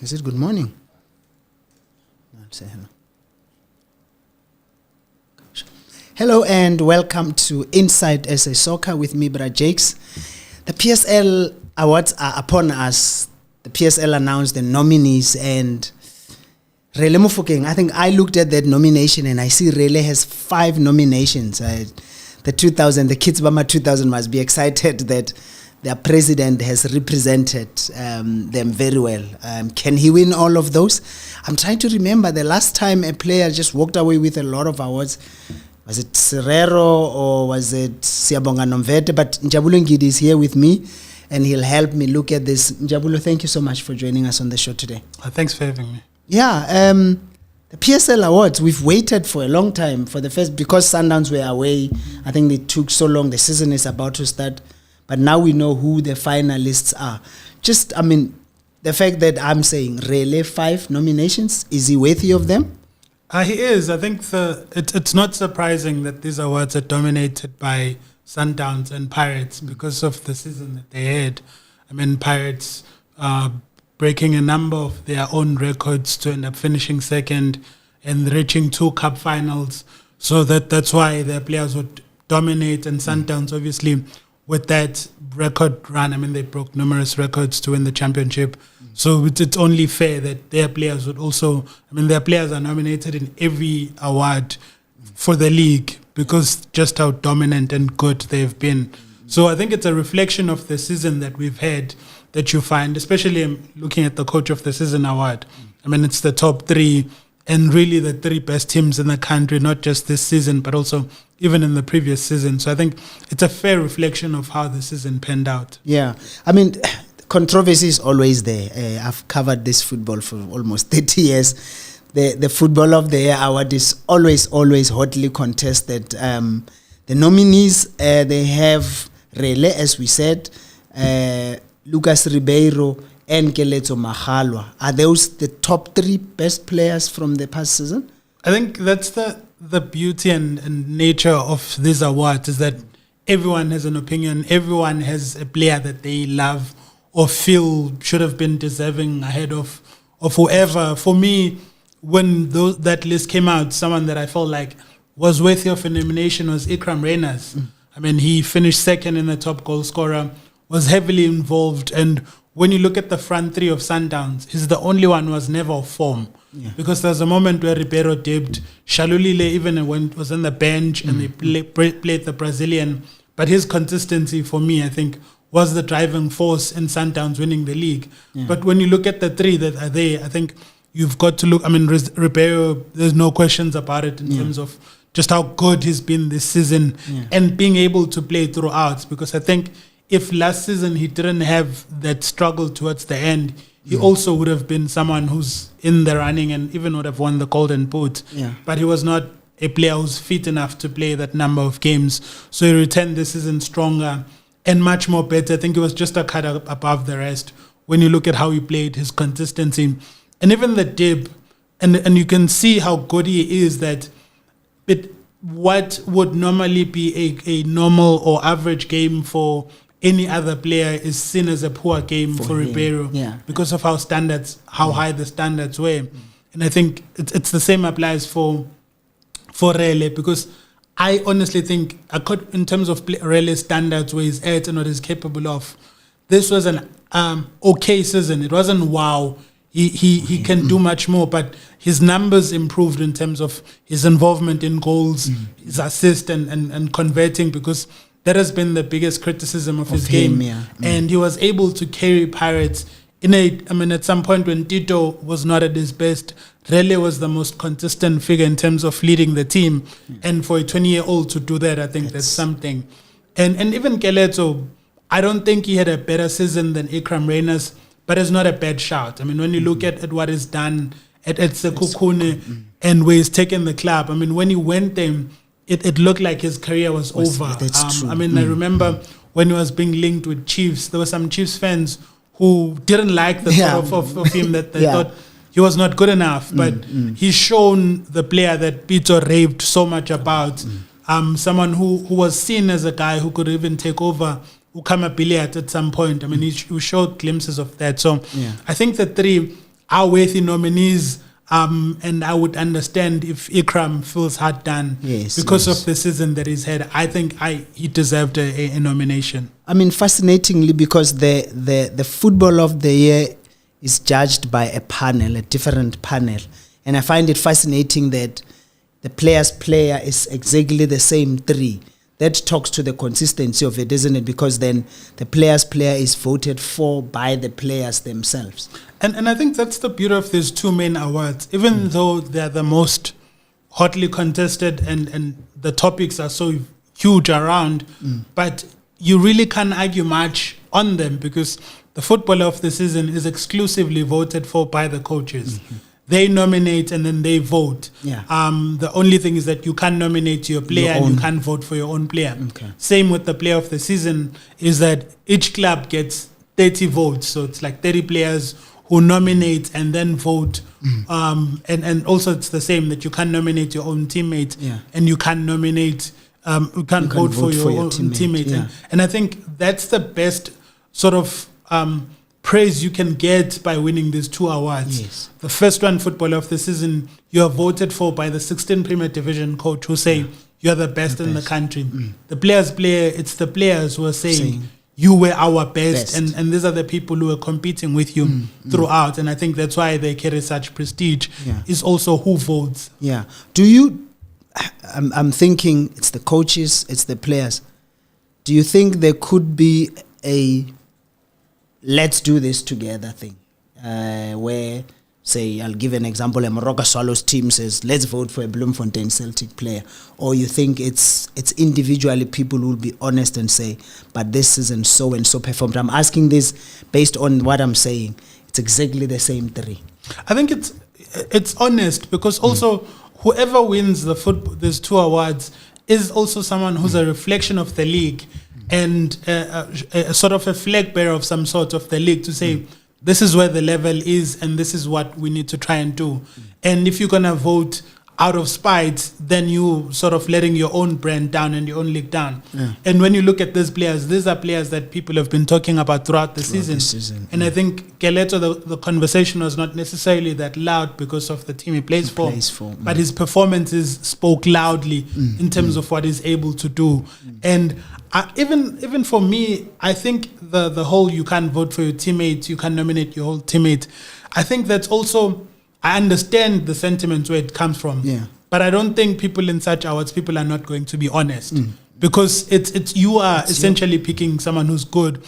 Is it good morning? No, say hello. Hello and welcome to Inside SA Soccer with me, Bra Jakes. The PSL awards are upon us. The PSL announced the nominees and Rele Mofokeng. I think I looked at that nomination and I see Rele has 5 nominations. The Kids Bama 2000 must be excited that their president has represented them very well. Can he win all of those? I'm trying to remember the last time a player just walked away with a lot of awards. Was it Serrero or was it Siabonga Nomvete? But Njabulo Ngidi is here with me and he'll help me look at this. Njabulo, thank you so much for joining us on the show today. Thanks for having me. Yeah, the PSL Awards, we've waited for a long time for the first, because Sundowns were away. I think they took so long. The season is about to start. But now we know who the finalists are. The fact that I'm saying Rele 5 nominations, is he worthy of them? He is. I think it's not surprising that these awards are dominated by Sundowns and Pirates because of the season that they had. Pirates breaking a number of their own records to end up finishing second and reaching 2 cup finals. So that's why their players would dominate, and Sundowns obviously with that record run, they broke numerous records to win the championship. So it's only fair that their players would also, their players are nominated in every award for the league because just how dominant and good they've been. So I think it's a reflection of the season that we've had that you find, especially looking at the Coach of the Season award. It's the top 3 and really the 3 best teams in the country, not just this season, but also even in the previous season. So I think it's a fair reflection of how the season panned out. Yeah. Controversy is always there. I've covered this football for almost 30 years. The Football of the Year award is always hotly contested. The nominees, they have Rele, as we said, Lucas Ribeiro, and Keletso Maghalwa. Are those the top 3 best players from the past season? I think that's the beauty and nature of these awards, is that everyone has an opinion. Everyone has a player that they love or feel should have been deserving ahead of whoever. For me, when that list came out, someone that I felt like was worthy of a nomination was Ikram Reyners. He finished second in the top goal scorer, was heavily involved, and when you look at the front 3 of Sundowns, he's the only one who was never off form. Yeah. Because there's a moment where Ribeiro dipped, Shalulile even was on the bench and they played the Brazilian. But his consistency for me, I think, was the driving force in Sundowns winning the league. Yeah. But when you look at the 3 that are there, I think you've got to look, Ribeiro, there's no questions about it in terms of just how good he's been this season and being able to play throughout. Because I think if last season he didn't have that struggle towards the end, he also would have been someone who's in the running and even would have won the Golden Boot. Yeah. But he was not a player who's fit enough to play that number of games. So he returned this season stronger and much more better. I think he was just a cut above the rest when you look at how he played, his consistency. And even the dip, and you can see how good he is, that what would normally be a normal or average game for any other player is seen as a poor game for Ribeiro because of how high the standards were. And I think it's the same applies for Rele, because I honestly think, in terms of Rele's standards, where he's at and what he's capable of, this was an okay season. It wasn't wow. He can do much more, but his numbers improved in terms of his involvement in goals, his assist and converting, because that has been the biggest criticism of his game. And he was able to carry Pirates at some point when Tito was not at his best, Rele was the most consistent figure in terms of leading the team. And for a 20-year-old to do that, I think that's something. And even Keletso, I don't think he had a better season than Ikram Reyners, but it's not a bad shout. When you look at what he's done at Sekhukhune and where he's taken the club, when he went there, it looked like his career was over. That's true. I remember when he was being linked with Chiefs, there were some Chiefs fans who didn't like the thought of him, that they thought he was not good enough. But he's shown the player that Pito raved so much about, someone who was seen as a guy who could even take over Ukama Billiard at some point. He showed glimpses of that. So I think the 3 are worthy nominees. And I would understand if Ikram feels hard done because of the season that he's had. I think he deserved a nomination. I mean, fascinatingly, because the football of the year is judged by a panel, a different panel. And I find it fascinating that the player's player is exactly the same three. That talks to the consistency of it, isn't it? Because then the player's player is voted for by the players themselves. And I think that's the beauty of these two main awards. Even though they're the most hotly contested and the topics are so huge around, but you really can't argue much on them because the footballer of the season is exclusively voted for by the coaches. They nominate and then they vote. Yeah. The only thing is that you can't nominate your player and you can't vote for your own player. Okay. Same with the player of the season is that each club gets 30 votes. So it's like 30 players who nominate and then vote. And also it's the same that you can't nominate your own teammate and you can't nominate, you can't vote for your own teammate. Yeah. And I think that's the best sort of praise you can get by winning these two awards. Yes. The first one, footballer of the season, you are voted for by the 16 Premier Division coach who say you're the best in the country. The players' player, it's the players who are saying you were our best. And these are the people who are competing with you throughout. And I think that's why they carry such prestige. Is also who votes. Yeah. Do you? I'm thinking it's the coaches, it's the players. Do you think there could be a let's do this together thing, where, say, I'll give an example, a Morocco Swallows team says, let's vote for a Bloemfontein Celtic player, or you think it's individually people who will be honest and say, but this isn't so and so performed? I'm asking this based on what I'm saying. It's exactly the same three. I think it's honest because also whoever wins these two awards is also someone who's a reflection of the league and a sort of a flag bearer of some sort of the league to say, this is where the level is and this is what we need to try and do. And if you're going to vote out of spite, then you sort of letting your own brand down and your own league down. And when you look at these are players that people have been talking about throughout the season. And I think Keleto, the conversation was not necessarily that loud because of the team he plays for. But his performances spoke loudly in terms of what he's able to do. And even for me, I think the whole you can't vote for your teammates, you can't nominate your whole teammate. I think that's also, I understand the sentiment where it comes from. But I don't think people in such awards, people are not going to be honest. Because it's you are essentially picking someone who's good.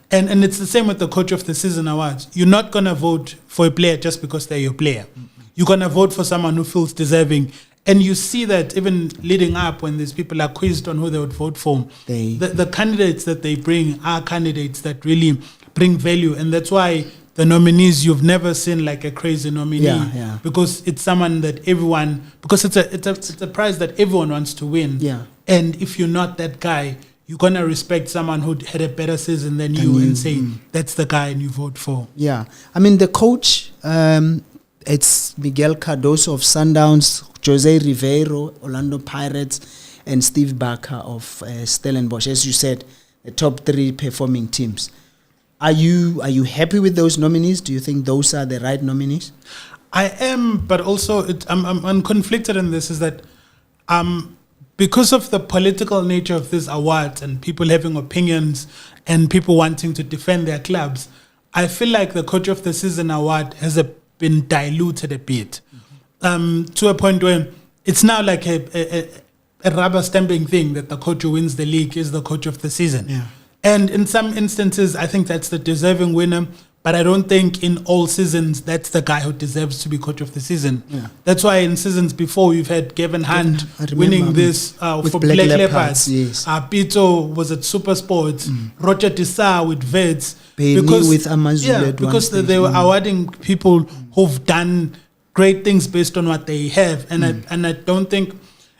And it's the same with the coach of the season awards. You're not going to vote for a player just because they're your player. You're going to vote for someone who feels deserving. And you see that even leading up when these people are quizzed on who they would vote for, the candidates that they bring are candidates that really bring value. And that's why the nominees, you've never seen like a crazy nominee because it's someone that everyone, because it's a prize that everyone wants to win. And if you're not that guy, you're going to respect someone who had a better season than you and say, that's the guy and you vote for. I mean, the coach, it's Miguel Cardoso of Sundowns, Jose Ribeiro, Orlando Pirates, and Steve Barker of Stellenbosch. As you said, the top three performing teams. Are you happy with those nominees? Do you think those are the right nominees? I am, but also I'm conflicted in this, is that because of the political nature of this award and people having opinions and people wanting to defend their clubs, I feel like the Coach of the Season award has been diluted a bit to a point where it's now like a rubber stamping thing that the coach who wins the league is the Coach of the Season. And in some instances, I think that's the deserving winner. But I don't think in all seasons that's the guy who deserves to be Coach of the Season. That's why in seasons before we've had Gavin Hunt winning this for Black Leopards. Pito was at Super Sports. Roger Disa with Vets. With Amazulu because they were awarding people who've done great things based on what they have. And I don't think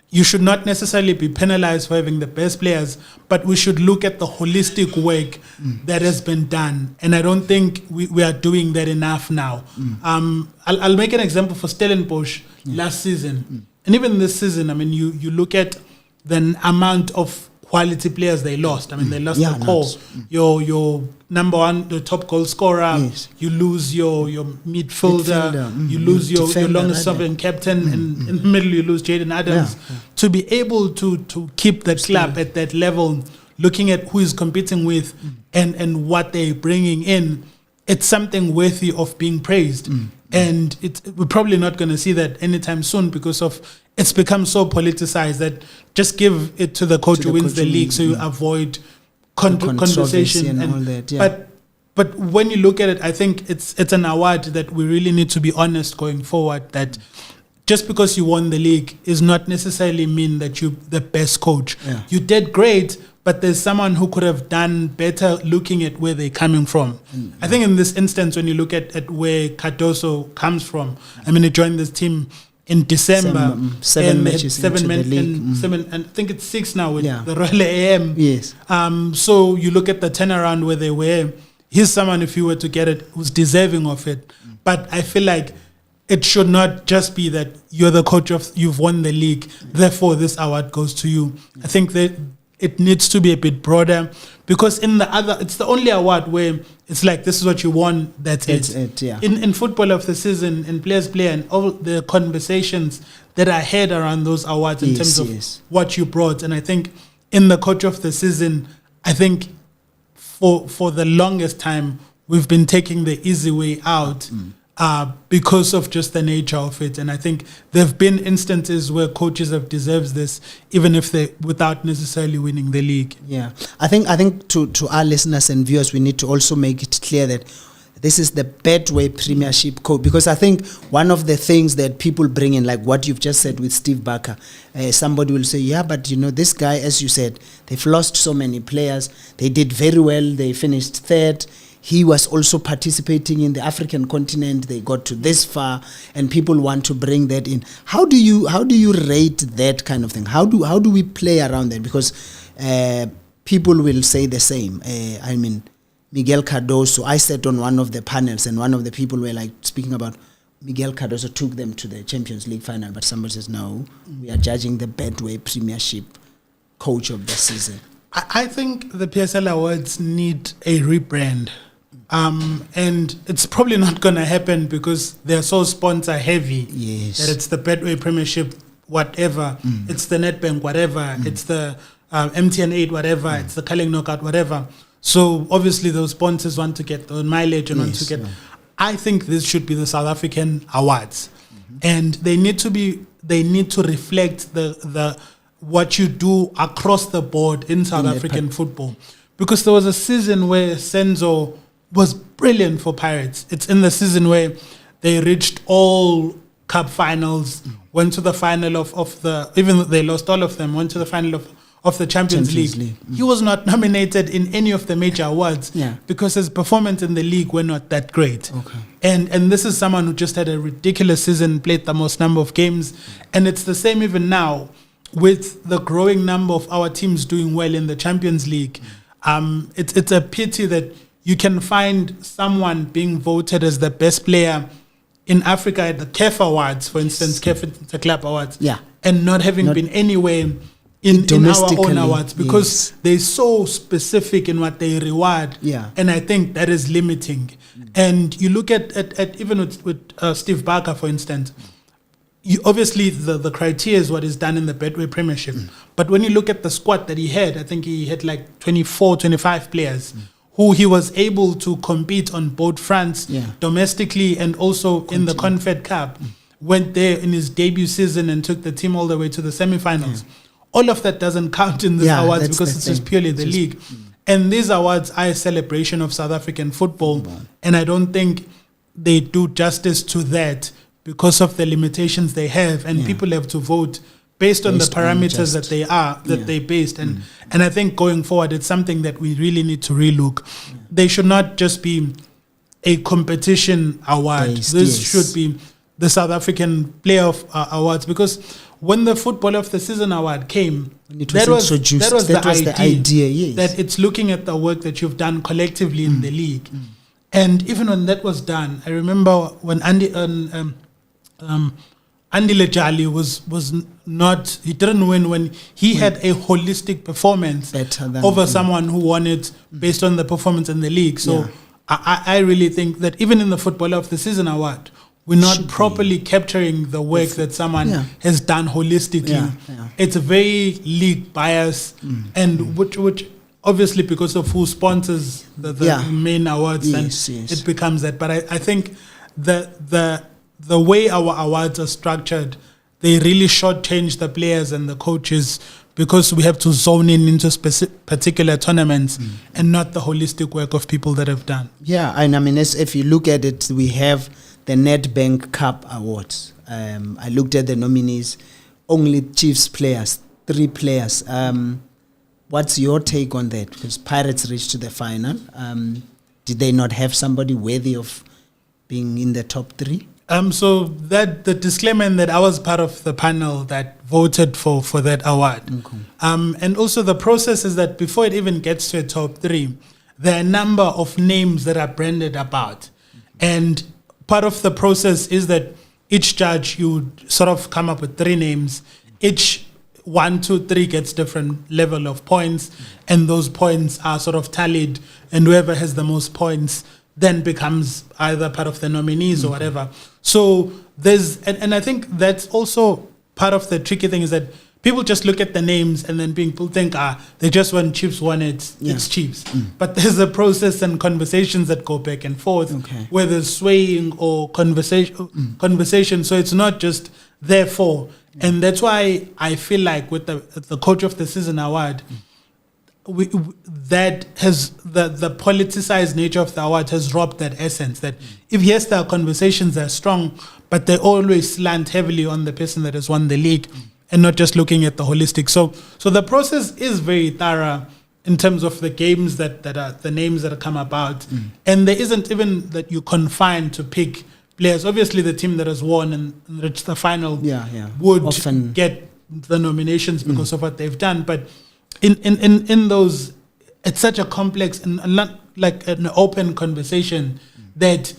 you should not necessarily be penalized for having the best players, but we should look at the holistic work that has been done. And I don't think we are doing that enough now. I'll make an example for Stellenbosch last season. And even this season, I mean, you look at the amount of quality players they lost. I mean, they lost Yeah, the core. nuts. Your number one, the top goal scorer. Yes. You lose your midfielder. You lose your Defender, longest right serving captain, and in the middle you lose Jaden Adams. To be able to keep the club at that level, looking at who is competing with and what they're bringing in, it's something worthy of being praised. And we're probably not going to see that anytime soon because of it's become so politicized that just give it to the coach who wins the league so you avoid conversation and all that. Yeah. But when you look at it, I think it's an award that we really need to be honest going forward, that just because you won the league is not necessarily mean that you're the best coach. Yeah. You did great, but there's someone who could have done better looking at where they're coming from. I think in this instance, when you look at where Cardoso comes from, I mean, he joined this team in December. Seven matches into the league. And I think it's 6 now with Yeah. the Royal AM. Yes. So you look at the turnaround where they were, he's someone, if you were to get it, who's deserving of it. But I feel like it should not just be that you're the coach you've won the league, therefore this award goes to you. I think that it needs to be a bit broader, because it's the only award where it's like, this is what you won, that's it. Yeah. In football of the season, in players play, and all the conversations that are had around those awards in terms of what you brought. And I think in the coach of the season, I think for the longest time, we've been taking the easy way out because of just the nature of it. And I think there have been instances where coaches have deserved this, even if they without necessarily winning the league. Yeah, I think to our listeners and viewers, we need to also make it clear that this is the Betway Premiership Code, because I think one of the things that people bring in, like what you've just said with Steve Barker, somebody will say, yeah, but this guy, as you said, they've lost so many players. They did very well. They finished third. He was also participating in the African continent. They got to this far, and people want to bring that in. How do you rate that kind of thing? How do we play around that? Because people will say the same. I mean, Miguel Cardoso, I sat on one of the panels, and one of the people were like speaking about Miguel Cardoso took them to the Champions League final, but somebody says, no, we are judging the Betway Premiership Coach of the season. I think the PSL Awards need a rebrand. And it's probably not going to happen because they're so sponsor heavy. Yes. That it's the Betway Premiership, whatever. It's the Nedbank, whatever. It's the MTN 8, whatever. It's the Culling Knockout, whatever. So obviously those sponsors want to get the mileage and want to get. I think this should be the South African awards, and they need to reflect the what you do across the board in South African football. Because there was a season where Senzo was brilliant for Pirates. It's in the season where they reached all cup finals, went to the final of the, even though they lost all of them, went to the final of the Champions League. He was not nominated in any of the major awards because his performance in the league were not that great. Okay. And this is someone who just had a ridiculous season, played the most number of games. And it's the same even now with the growing number of our teams doing well in the Champions League. It's a pity that you can find someone being voted as the best player in Africa at the CAF Awards, for instance, CAF Interclub Awards, and not having been anywhere in our own awards, because they're so specific in what they reward. And I think that is limiting. And you look at even with Steve Barker, for instance, obviously the criteria is what is done in the Betway Premiership. But when you look at the squad that he had, I think he had like 24, 25 players who he was able to compete on both fronts, domestically and also in the Confed Cup. Went there in his debut season and took the team all the way to the semi-finals. All of that doesn't count in these awards because it's just purely the league. And these awards are a celebration of South African football. And I don't think they do justice to that because of the limitations they have. And people have to vote based on the parameters that they based. And I think going forward, it's something that we really need to relook. They should not just be a competition award. This should be the South African Playoff Awards, because when the Football of the Season award came, that was the idea that it's looking at the work that you've done collectively in the league. And even when that was done, I remember when Andile Jali was not, he didn't win when he had a holistic performance over someone who won it based on the performance in the league. So I really think that even in the Footballer of the Season award, we're not properly capturing the work that someone has done holistically. It's a very league bias, and which obviously because of who sponsors the main awards, it becomes that. But I think the way our awards are structured, they really shortchange the players and the coaches because we have to zone in into particular tournaments and not the holistic work of people that have done. Yeah, and I mean, if you look at it, we have the Nedbank Cup Awards. I looked at the nominees, only Chiefs players, 3 players. What's your take on that? Because Pirates reached to the final. Did they not have somebody worthy of being in the top 3? So that the disclaimer that I was part of the panel that voted for that award. Okay. And also the process is that before it even gets to a top 3, there are a number of names that are branded about. And part of the process is that each judge, you sort of come up with 3 names. Each 1, 2, 3 gets different level of points, and those points are sort of tallied, and whoever has the most points then becomes either part of the nominees or whatever. So there's, and I think that's also part of the tricky thing is that people just look at the names and then people think, they just won, Chiefs won it, it's Chiefs. But there's a process and conversations that go back and forth, where there's swaying or conversation. So it's not just therefore. And that's why I feel like with the Coach of the Season award, that has the politicized nature of the award has robbed that essence. That if yes, there are conversations that are strong, but they always slant heavily on the person that has won the league, and not just looking at the holistic. So the process is very thorough in terms of the games that are the names that have come about, and there isn't even that you confined to pick players. Obviously, the team that has won and reached the final would often get the nominations because of what they've done, but in those, it's such a complex and not like an open conversation that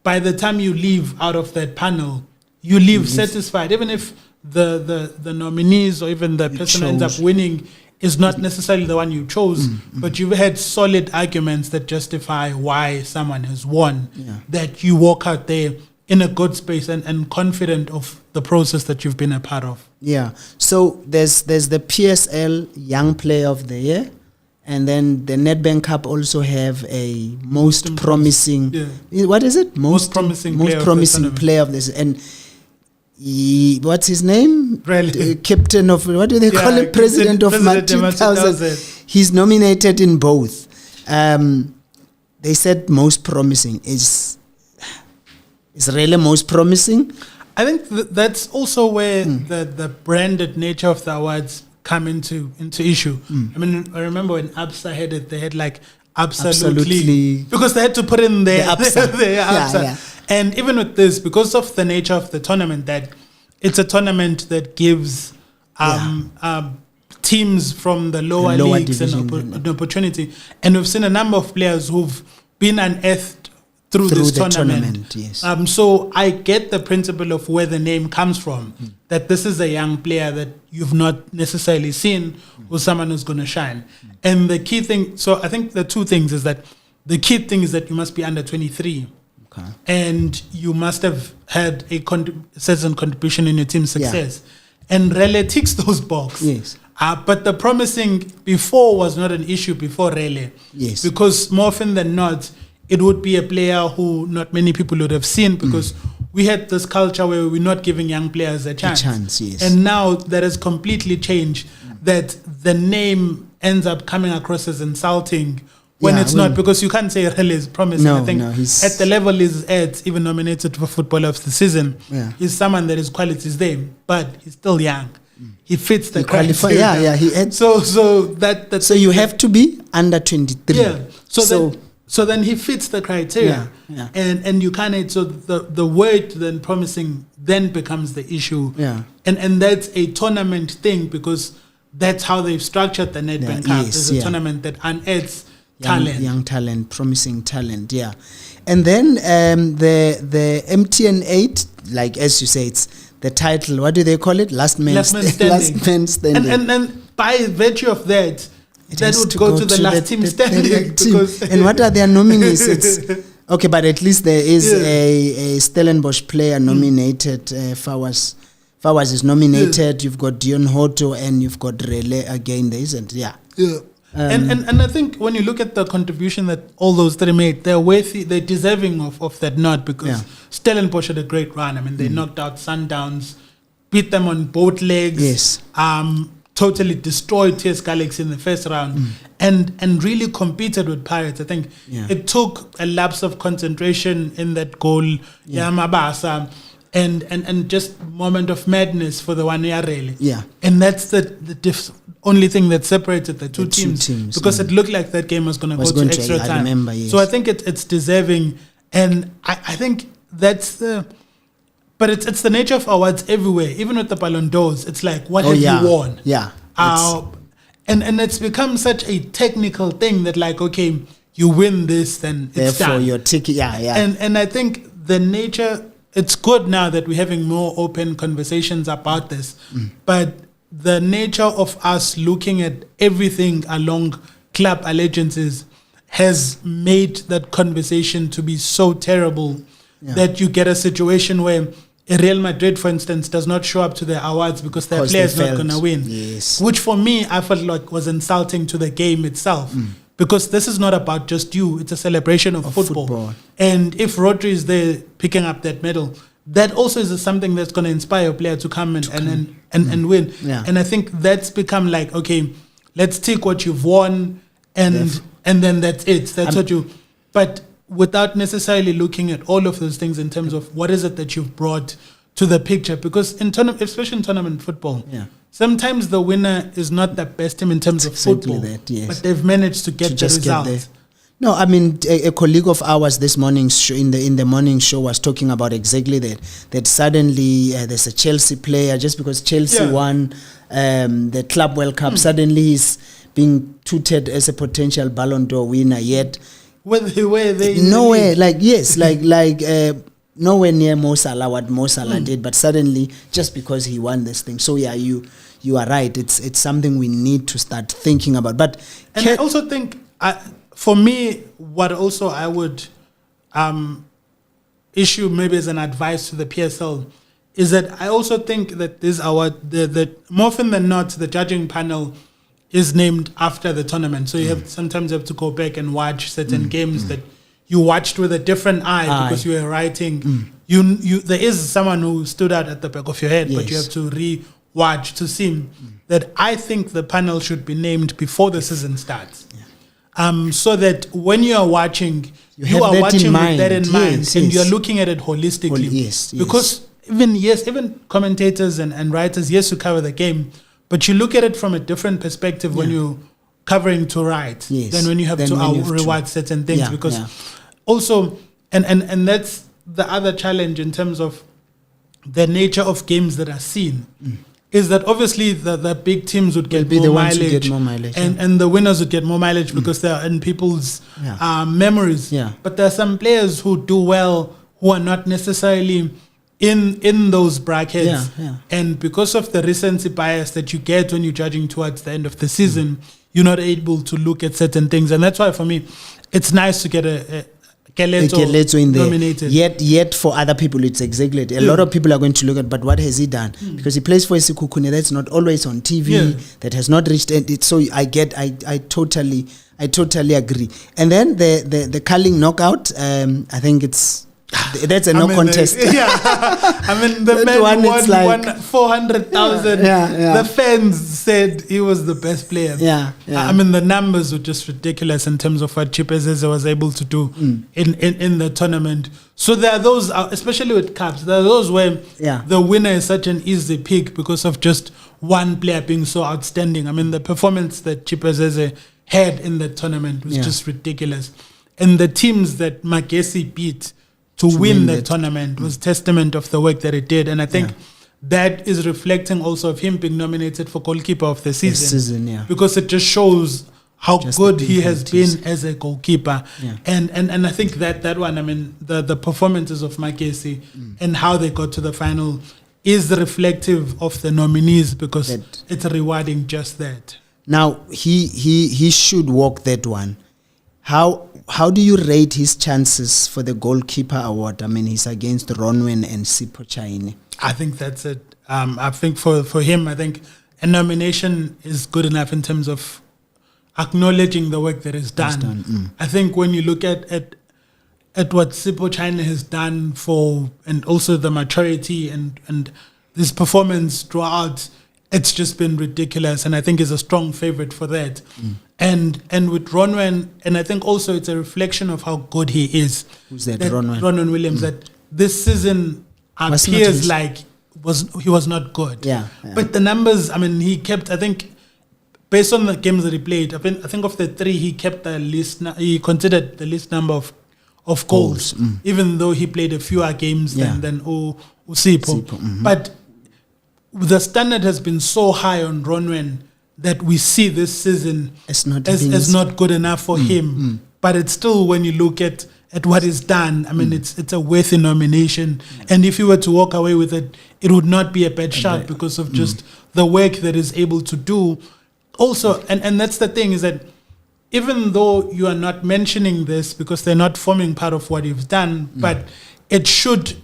by the time you leave out of that panel, you leave satisfied, even if the nominees or even the person who ends up winning is not necessarily the one you chose, but you've had solid arguments that justify why someone has won, that you walk out there in a good space and confident of the process that you've been a part of. Yeah. So there's the PSL Young Player of the Year, and then the Nedbank Cup also have a most promising. What is it? Most promising player of this. And what's his name? Captain of, what do they call it? President of Mat 2000. He's nominated in both. They said most promising is really most promising. I think that's also where the branded nature of the awards come into issue. I mean, I remember when ABSA had it, they had like absolutely because they had to put in the ABSA. And even with this, because of the nature of the tournament, that it's a tournament that gives teams from the lower leagues an opportunity. And we've seen a number of players who've been unearthed through this tournament. So I get the principle of where the name comes from, that this is a young player that you've not necessarily seen or someone who's going to shine. And the key thing, so I think the 2 things is that the key thing is that you must be under 23 and you must have had a certain contribution in your team's success. And Rele ticks those boxes. But the promising before was not an issue before Rele. Because more often than not, it would be a player who not many people would have seen, because we had this culture where we're not giving young players a chance. And now that has completely changed, that the name ends up coming across as insulting when it's not, because you can't say Rele is promising. I think at the level he's at, even nominated for Footballer of the Season, he's someone that his qualities there, but he's still young. He fits the criteria. So you have to be under 23. So then he fits the criteria, and you can't. So the word then promising then becomes the issue, and that's a tournament thing, because that's how they've structured the Nedbank Cup. There's a tournament that unearths young talent, promising talent. Yeah, and then the MTN 8, like as you say, it's the title. What do they call it? Last man standing. Last man standing. And by virtue of that, that would go to the last team standing. Because and what are their nominees? It's okay, but at least there is a Stellenbosch player nominated. Fawaz is nominated. You've got Dion Hoto and you've got Rele again. There isn't. Yeah. And I think when you look at the contribution that all those three made, they're worthy, they're deserving of that nod, because Stellenbosch had a great run. I mean, they knocked out Sundowns, beat them on both legs. Yes. Totally destroyed TS Galaxy in the first round, and really competed with Pirates. I think it took a lapse of concentration in that goal, Mabasa, and just moment of madness for the 1 year rally. Yeah. And that's the only thing that separated the two teams, because it looked like that game was going to go to extra time. I remember, yes. So I think it's deserving, and I think that's the... But it's the nature of awards everywhere. Even with the Ballon d'Ors, it's like, what have you won? Yeah. And it's become such a technical thing that, like, okay, you win this, then it's therefore done. Your ticket, And I think the nature, it's good now that we're having more open conversations about this. But the nature of us looking at everything along club allegiances has made that conversation to be so terrible that you get a situation where a Real Madrid, for instance, does not show up to their awards because their player is not going to win. Yes. Which for me, I felt like was insulting to the game itself. Because this is not about just you. It's a celebration of football. And if Rodri is there picking up that medal, that also is something that's going to inspire a player to come and win. Yeah. And I think that's become like, okay, let's take what you've won and then that's it. That's what you... But without necessarily looking at all of those things in terms of what is it that you've brought to the picture. Because especially in tournament football, sometimes the winner is not the best team in terms of football, but they've managed to get the result. No, I mean, a colleague of ours this morning in the morning show was talking about exactly that suddenly there's a Chelsea player, just because Chelsea won the Club World Cup, suddenly he's being touted as a potential Ballon d'Or winner, yet were they nowhere, nowhere near Mo Salah, what Mo Salah did, but suddenly just because he won this thing. So you are right. It's something we need to start thinking about. But I also think, for me, what also I would issue maybe as an advice to the PSL is that I also think that this award, that more often than not, the judging panel is named after the tournament. So you sometimes have to go back and watch certain games that you watched with a different eye because you were writing. There is someone who stood out at the back of your head, but you have to re-watch to see that. I think the panel should be named before the season starts. So that when you are watching, you are watching with that in mind, and you are looking at it holistically. Because even commentators and writers, you cover the game, but you look at it from a different perspective when you're covering to write than when you have to rewatch certain things. Because also, and that's the other challenge in terms of the nature of games that are seen, is that obviously the big teams would get more mileage, and the winners would get more mileage because they're in people's memories. But there are some players who do well who are not necessarily in those brackets, and because of the recency bias that you get when you're judging towards the end of the season, you're not able to look at certain things. And that's why for me it's nice to get a Keleto in there. Nominated. Yet for other people it's executed. A lot of people are going to look at, but what has he done? Because he plays for Isikukune, that's not always on TV, that has not reached it. So I totally agree. And then the curling knockout, I think that's a contest. I mean, the man won 400,000. The fans said he was the best player. I mean, the numbers were just ridiculous in terms of what Chipezeze was able to do in the tournament. So there are those, especially with cups, there are those where the winner is such an easy pick because of just one player being so outstanding. I mean, the performance that Chipezeze had in the tournament was just ridiculous. And the teams that Magesi beat to win the tournament was testament of the work that he did. And I think that is reflecting also of him being nominated for goalkeeper of the season. Because it just shows how Just good the he has abilities. been as a goalkeeper. Yeah. And I think that one, I mean, the performances of Makesi and how they got to the final is reflective of the nominees, because That- it's rewarding just that. Now he should walk that one. How do you rate his chances for the goalkeeper award? I mean, he's against Ronwen and Sipho Chaine. I think that's it. I think for him, I think a nomination is good enough in terms of acknowledging the work that is done. I think when you look at what Sipho China has done for, and also the maturity and this performance throughout, it's just been ridiculous, and I think is a strong favorite for that. And with Ronwen, and I think also it's a reflection of how good he is. Who's that, Ronwen? Ronwen Williams. That this season Was not appears his- like he was not good. Yeah. But the numbers, I mean, he kept, I think, based on the games that he played, I think of the three, he kept the least, he considered the least number of goals, even though he played a fewer games Yeah. than Usipho. But the standard has been so high on Ronwen that we see this season It's not as been- not good enough for him. But it's still, when you look at what is done, I mean, it's a worthy nomination. And if you were to walk away with it, it would not be a bad shot because of just the work that is able to do. Also, and that's the thing, is that even though you are not mentioning this because they're not forming part of what you've done, but it should,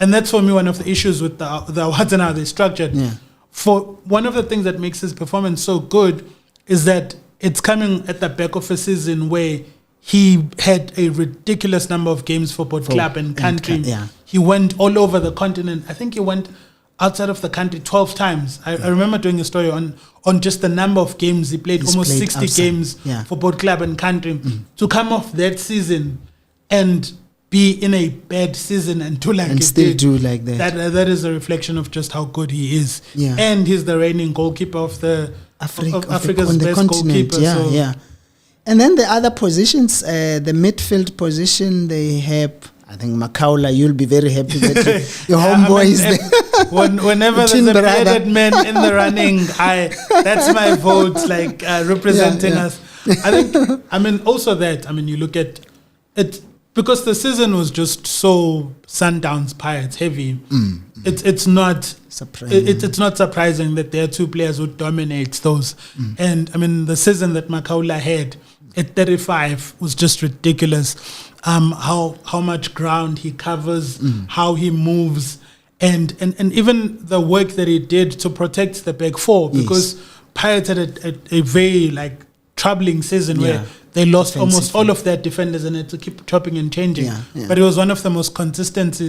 and that's for me one of the issues with the awards and how they're structured. Yeah. For one of the things that makes his performance so good is that it's coming at the back of a season where he had a ridiculous number of games for both club and country. Yeah. He went all over the continent. I think he went outside of the country 12 times. I remember doing a story on just the number of games he played, He's almost played 60 outside. games Yeah. for both club and country. To come off that season and be in a bad season and do like And he still did, do like that. that is a reflection of just how good he is. Yeah. And he's the reigning goalkeeper of the Africa's on the best continent. goalkeeper. Yeah, so yeah. And then the other positions, the midfield position, they have, I think McCallum, you'll be very happy that your Yeah, homeboy I mean, is there. whenever there's Twin a brother. bearded man in the running, that's my vote, like representing Yeah. us. I think, I mean, also that, I mean, you look at it, because the season was just so Sundowns Pirates heavy. It's not Surprising. it's not surprising that there are two players who dominate those. And I mean, the season that Makaula had at 35 was just ridiculous. How much ground he covers, how he moves, and even the work that he did to protect the back four, because Pirates had a very like troubling season where they lost almost all of their defenders and had to keep chopping and changing. Yeah, yeah. But it was one of the most consistent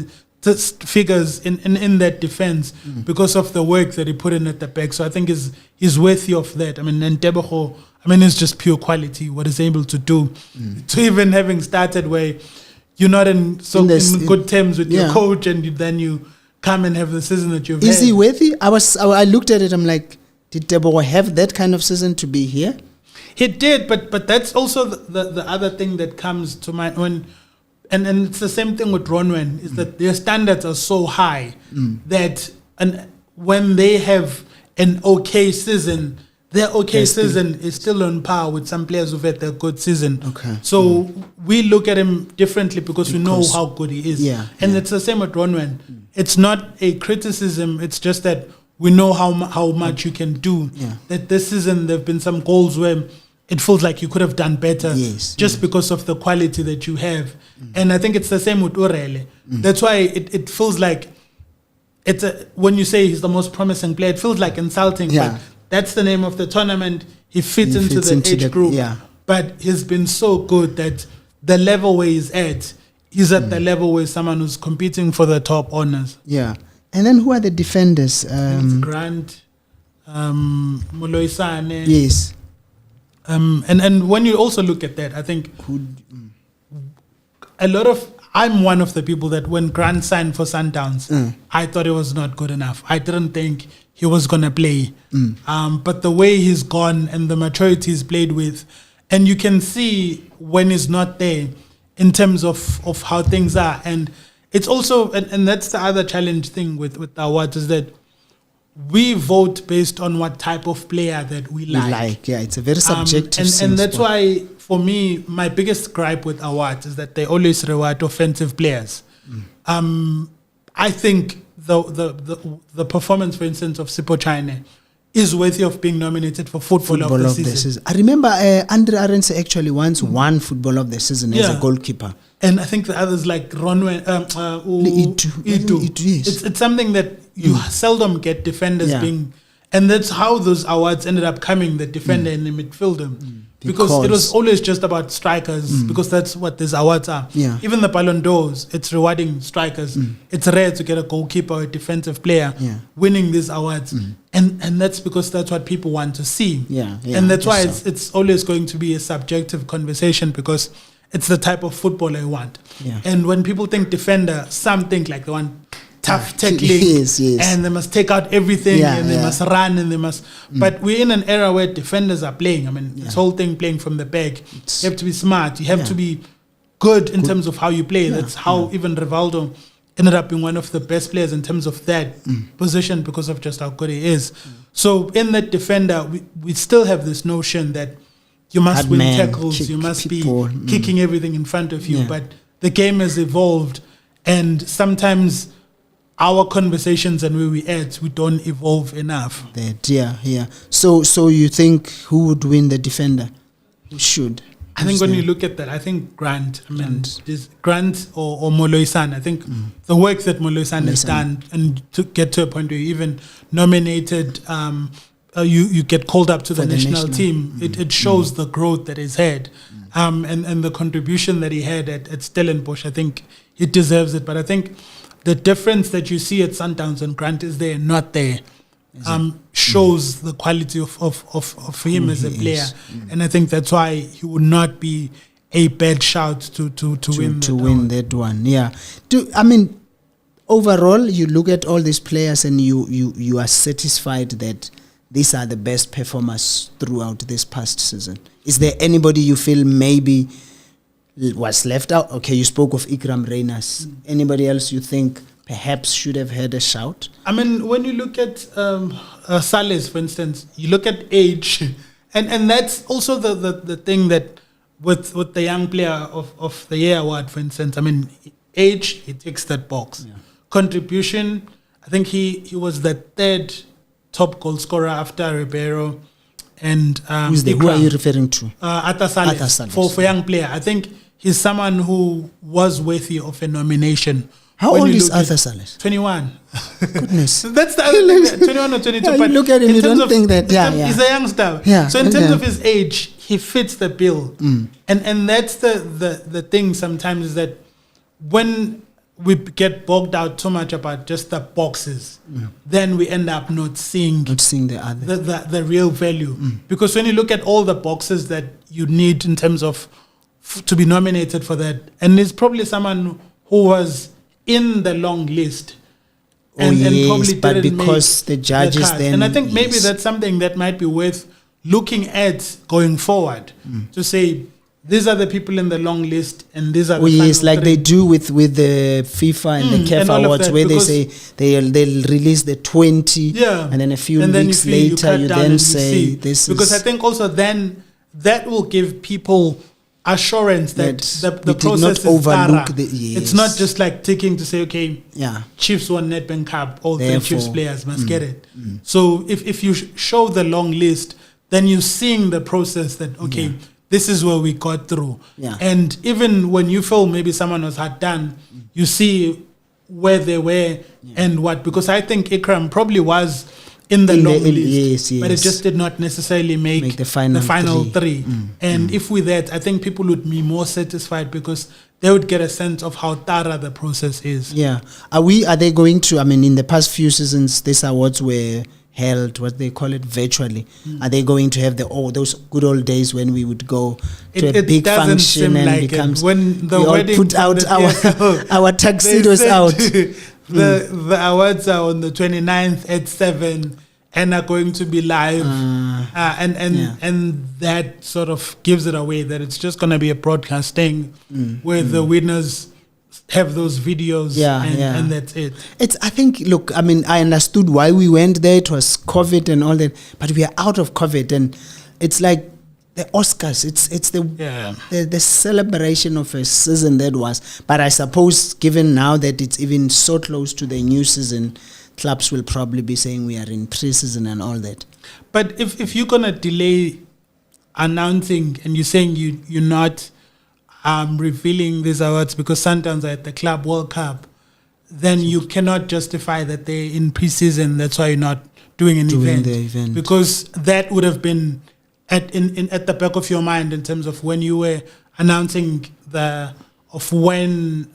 figures in that defense because of the work that he put in at the back. So I think he's worthy of that. I mean, and Tebogo, I mean, it's just pure quality, what he's able to do. To even having started where you're not in good terms with your coach, and then you come and have the season that you've Is had. he worthy? I looked at it, I'm like, did Tebogo have that kind of season to be here? He did, but that's also the other thing that comes to mind when, and it's the same thing with Ronwen, is that their standards are so high that, and when they have an okay season, their season is still on par with some players who've had their good season. Okay. So we look at him differently because we know how good he is. Yeah, And it's the same with Ronwen. It's not a criticism, it's just that we know how much you can do. Yeah. That this season there have been some goals where it feels like you could have done better just because of the quality that you have. And I think it's the same with Urele. That's why it feels like when you say he's the most promising player, it feels like insulting. Yeah. But that's the name of the tournament. He fits into the age group. Yeah. But he's been so good that the level where he's at the level where someone who's competing for the top honors. Yeah. And then who are the defenders? It's Grant, Moloisane. Yes. And when you also look at that, I think I'm one of the people that when Grant signed for Sundowns, I thought it was not good enough. I didn't think he was going to play. But the way he's gone and the maturity he's played with, and you can see when he's not there in terms of how things are. And it's also, and that's the other challenge thing with the awards, is that we vote based on what type of player that we like. Yeah, it's a very subjective and that's why, for me, my biggest gripe with awards is that they always reward offensive players. I think the performance, for instance, of Sipho Chine is worthy of being nominated for Football of the Season. I remember Andre Arendse actually once won Football of the Season as a goalkeeper. And I think the others like Ronwe, Itu. Yes. It's something that you seldom get defenders being, and that's how those awards ended up coming, the defender and the midfielder. Because it was always just about strikers, because that's what these awards are. Yeah. Even the Ballon d'Ors, it's rewarding strikers. It's rare to get a goalkeeper or a defensive player winning these awards. And that's because that's what people want to see. And that's why it's always going to be a subjective conversation, because it's the type of football I want. And when people think defender, some think like they want tough tackling, and they must take out everything, and they must run, and they must. But we're in an era where defenders are playing. I mean, this whole thing playing from the back. You have to be smart. You have to be good in terms of how you play. That's how even Rivaldo ended up being one of the best players in terms of that position, because of just how good he is. So in that defender, we still have this notion that you must win tackles, you must be kicking everything in front of you. But the game has evolved, and sometimes our conversations and where we at, we don't evolve enough. So you think who would win the defender? Who should? I think when you look at that, I think Grant. I mean, Grant or Moloisan. I think the work that Moloisan has done, and to get to a point where you even nominated, you get called up to the national team. It shows the growth that he's had, and the contribution that he had at Stellenbosch. I think he deserves it. But I think the difference that you see at Sundowns and Grant is there, not there, shows the quality of him as a player. And I think that's why he would not be a bad shout to win that one. I mean, overall, you look at all these players and you are satisfied that these are the best performers throughout this past season. Is there anybody you feel maybe was left out? Okay, you spoke of Ikram Reyners. Anybody else you think perhaps should have had a shout? I mean, when you look at Salles, for instance, you look at age, and that's also the thing that with the young player of the year award, for instance. I mean, age, he ticks that box. Contribution, I think he was the third top goal scorer after Ribeiro and who are you referring to? Atta Salles. For young player, I think he's someone who was worthy of a nomination. How old is Arthur Salles? 21. Goodness. That's the other thing, 21 or 22. Yeah, but you look at him, you don't think that. He's a youngster. So in terms of his age, he fits the bill. And that's the thing sometimes, is that when we get bogged out too much about just the boxes, then we end up not seeing the other, the real value. Because when you look at all the boxes that you need in terms of to be nominated for that, and there's probably someone who was in the long list, and probably but didn't because the judges then, and I think maybe that's something that might be worth looking at going forward, to say, these are the people in the long list, and these are the final like three. they do with the FIFA and the CAF awards, where they say they'll release the 20, and then a few weeks later you then say this. Because I think also then that will give people assurance that the process is thorough. It's not just like ticking to say, okay, Chiefs won Nedbank Cup, all three Chiefs players must get it. So if you show the long list, then you're seeing the process that, okay, this is where we got through. And even when you feel maybe someone was hard done, you see where they were and what. Because I think Ikram probably was in the long list, but it just did not necessarily make the final three. And if with that, I think people would be more satisfied, because they would get a sense of how thorough the process is. Are they going to, I mean, in the past few seasons, these awards were held, what they call it, virtually. Are they going to have those good old days when we would go to a big function and like becomes, when the we all wedding put out our tuxedos out? The awards are on the 29th at 7 and are going to be live, and that sort of gives it away that it's just going to be a broadcast thing where the winners have those videos and that's it. I think, look, I mean, I understood why we went there. It was COVID and all that, but we are out of COVID, and it's like the Oscars. It's the celebration of a season that was. But I suppose, given now that it's even so close to the new season, clubs will probably be saying we are in pre-season and all that. But if you're gonna delay announcing and you're saying you're not revealing these awards because Sundowns are at the Club World Cup, then you cannot justify that they're in pre-season. That's why you're not doing the event. Because that would have been at the back of your mind in terms of when you were announcing when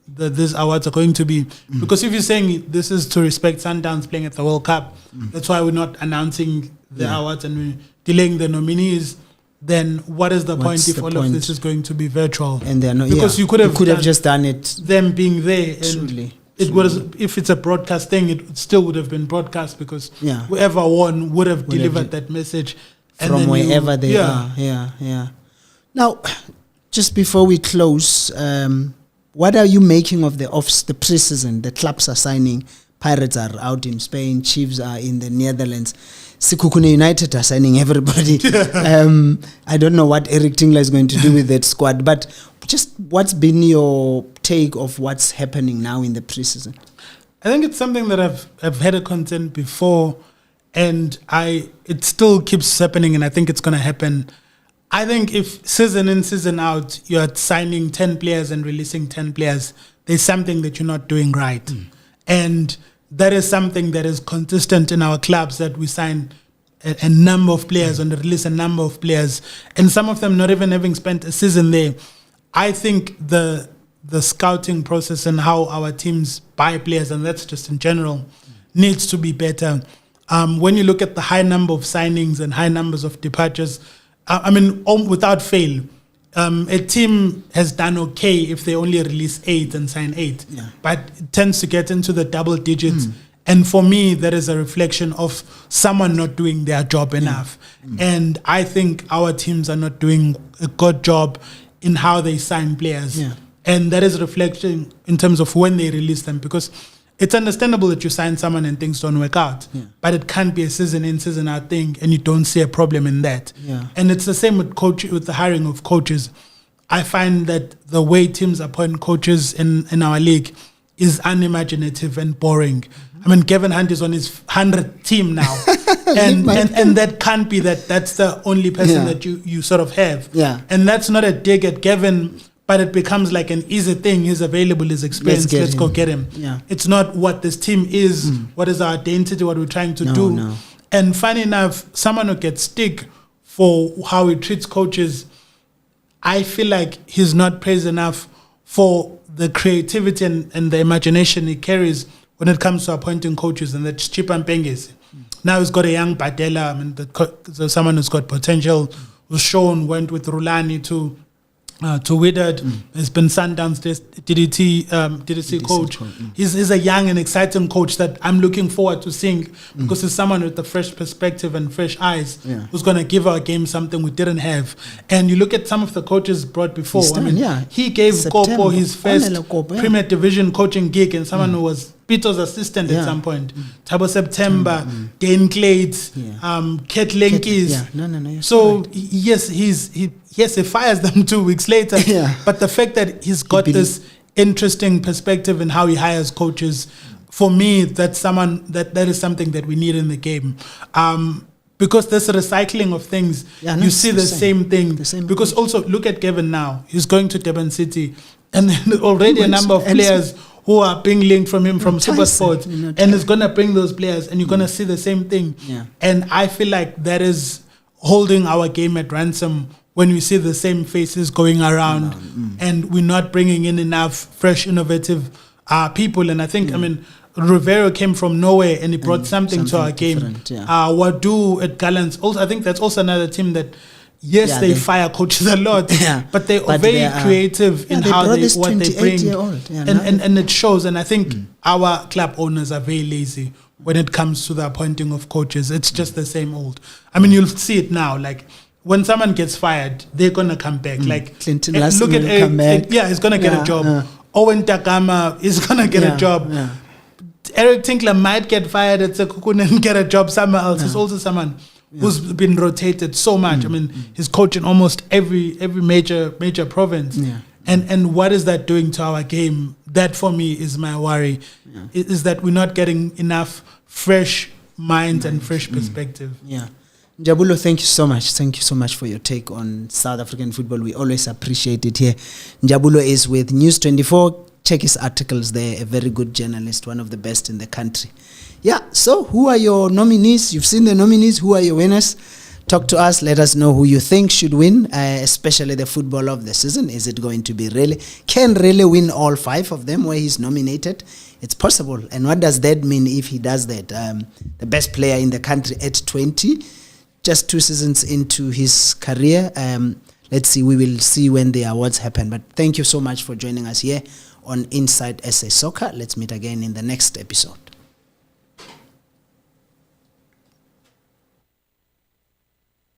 these awards are going to be. Because if you're saying this is to respect Sundowns playing at the World Cup, that's why we're not announcing the awards and we're delaying the nominees, then what is the point if all of this is going to be virtual? And they're not, because you could have just done it. Them being there. And it was, if it's a broadcast thing, it still would have been broadcast because whoever won would have delivered that message. From wherever they are. Yeah. Now, just before we close, what are you making of the pre-season? The clubs are signing. Pirates are out in Spain. Chiefs are in the Netherlands. Sekhukhune United are signing everybody. I don't know what Eric Tingler is going to do with that squad, but just what's been your take of what's happening now in the pre-season? I think it's something that I've had a concern before, and it still keeps happening, and I think it's going to happen. I think if season in, season out, you're signing 10 players and releasing 10 players, there's something that you're not doing right. And that is something that is consistent in our clubs, that we sign a number of players and release a number of players, and some of them not even having spent a season there. I think the scouting process and how our teams buy players, and that's just in general, needs to be better. When you look at the high number of signings and high numbers of departures, without fail, a team has done okay if they only release 8 and sign 8, but it tends to get into the double digits. And for me, that is a reflection of someone not doing their job enough. And I think our teams are not doing a good job in how they sign players. And that is a reflection in terms of when they release them, because it's understandable that you sign someone and things don't work out, but it can't be a season in, season out thing, and you don't see a problem in that. And it's the same with the hiring of coaches. I find that the way teams appoint coaches in our league is unimaginative and boring. I mean, Kevin Hunt is on his 100th team now, and that can't be that's the only person that you sort of have. And that's not a dig at Kevin, but it becomes like an easy thing. He's available, he's experienced, let's go get him. It's not what this team is, what is our identity, what we're trying to do. No. And funny enough, someone who gets stick for how he treats coaches, I feel like he's not praised enough for the creativity and the imagination he carries when it comes to appointing coaches, and that's Chipa Mpengezi. Now he's got a young Badela, someone who's got potential, who's shown, went with Rulani to Withered. He's been Sundowns DDC coach. He's a young and exciting coach that I'm looking forward to seeing, because he's someone with a fresh perspective and fresh eyes who's going to give our game something we didn't have. And you look at some of the coaches brought before. He gave Kopo his first Premier Division coaching gig, and someone who was Pito's assistant at some point. Thabo September, Dane Clades, Ket Lenkis. So yes, he fires them 2 weeks later. But the fact that he's got this interesting perspective in how he hires coaches, for me, that's someone that is something that we need in the game. Because there's a recycling of things. You see the same thing. Because also, look at Kevin now. He's going to Durban City. And then already a number of players who are being linked from him from Supersport. And he's going to bring those players, and you're going to see the same thing. And I feel like that is holding our game at ransom, when we see the same faces going around and we're not bringing in enough fresh, innovative people. And I think, Rivero came from nowhere and he brought something to our game. Wadu at Gallants, also, I think that's also another team that, they fire coaches a lot, but they are very creative in what they bring. And it shows. And I think our club owners are very lazy when it comes to the appointing of coaches. It's just the same old. You'll see it now, like, when someone gets fired, they're going to come back. Like, Clinton look at Eric, he's going to get a job. Owen Takama is going to get a job. Yeah. Eric Tinkler might get fired at Sekhukhune and get a job somewhere else. He's also someone who's been rotated so much. I mean, he's coaching almost every major province. Yeah. And what is that doing to our game? That for me is my worry. Is that we're not getting enough fresh minds and fresh perspective. Yeah. Njabulo, thank you so much. Thank you so much for your take on South African football. We always appreciate it here. Njabulo is with News 24. Check his articles there. A very good journalist, one of the best in the country. Yeah, so who are your nominees? You've seen the nominees. Who are your winners? Talk to us. Let us know who you think should win, especially the football of the season. Is it going to be really? Can really win all 5 of them where he's nominated? It's possible. And what does that mean if he does that? The best player in the country at 20, just 2 seasons into his career. Let's see. We will see when the awards happen. But thank you so much for joining us here on Inside SA Soccer. Let's meet again in the next episode.